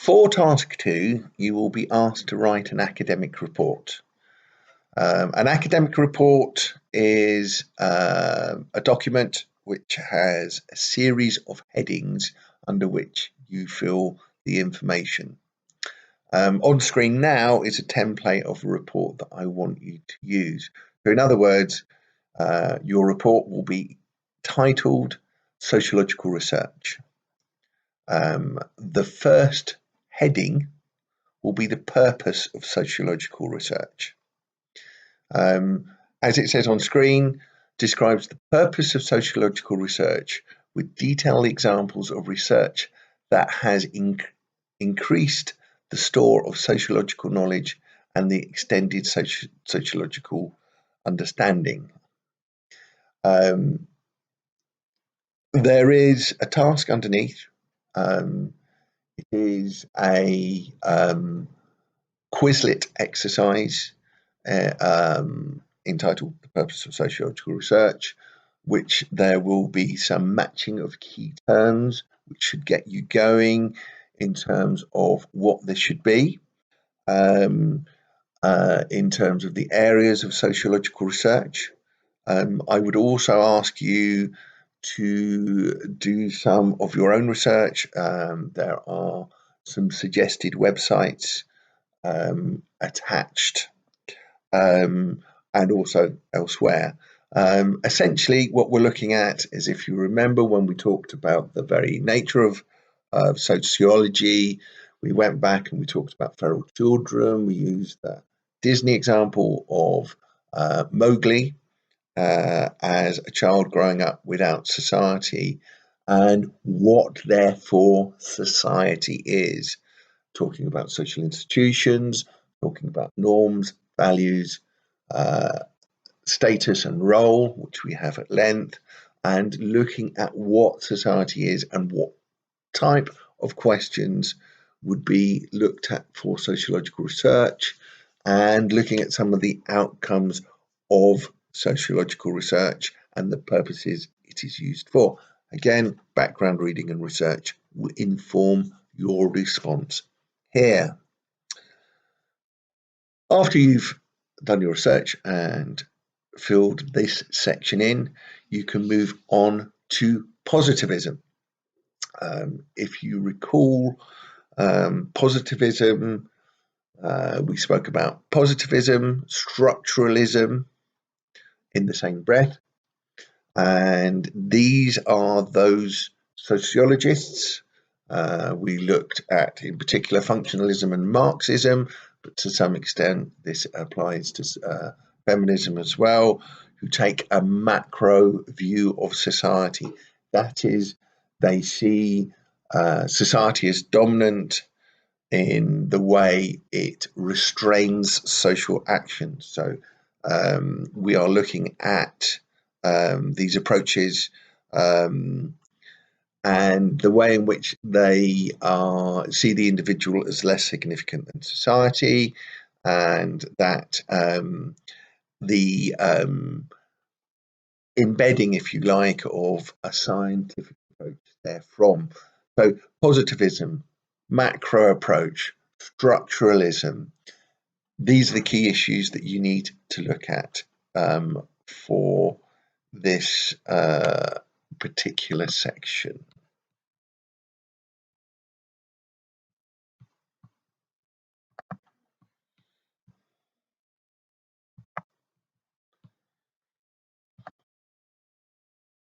For task 2, you will be asked to write an academic report. An academic report is a document which has a series of headings under which you fill the information. On screen now is a template of a report that I want you to use. So in other words, your report will be titled Sociological Research. The first heading will be the purpose of sociological research. As it says on screen, describes the purpose of sociological research with detailed examples of research that has increased the store of sociological knowledge and the extended sociological understanding. There is a task underneath. It is a Quizlet exercise entitled The Purpose of Sociological Research, which there will be some matching of key terms which should get you going in terms of what this should be, in terms of the areas of sociological research. I would also ask you to do some of your own research. There are some suggested websites attached and also elsewhere. Essentially, what we're looking at is, if you remember when we talked about the very nature of sociology, we went back and we talked about feral children. We used the Disney example of Mowgli as a child growing up without society, and what therefore society is. Talking about social institutions, talking about norms, values, status and role, which we have at length, and looking at what society is and what type of questions would be looked at for sociological research, and looking at some of the outcomes of sociological research and the purposes it is used for. Again, background reading and research will inform your response here. After you've done your research and filled this section in, you can move on to positivism. If you recall, positivism, we spoke about positivism, structuralism in the same breath, and these are those sociologists. We looked at, in particular, functionalism and Marxism, but to some extent this applies to feminism as well, who take a macro view of society. That is, they see society as dominant in the way it restrains social action. So we are looking at these approaches and the way in which they see the individual as less significant than society, and that the embedding, if you like, of a scientific approach therefrom. So positivism, macro approach, structuralism, these are the key issues that you need to look at for this particular section.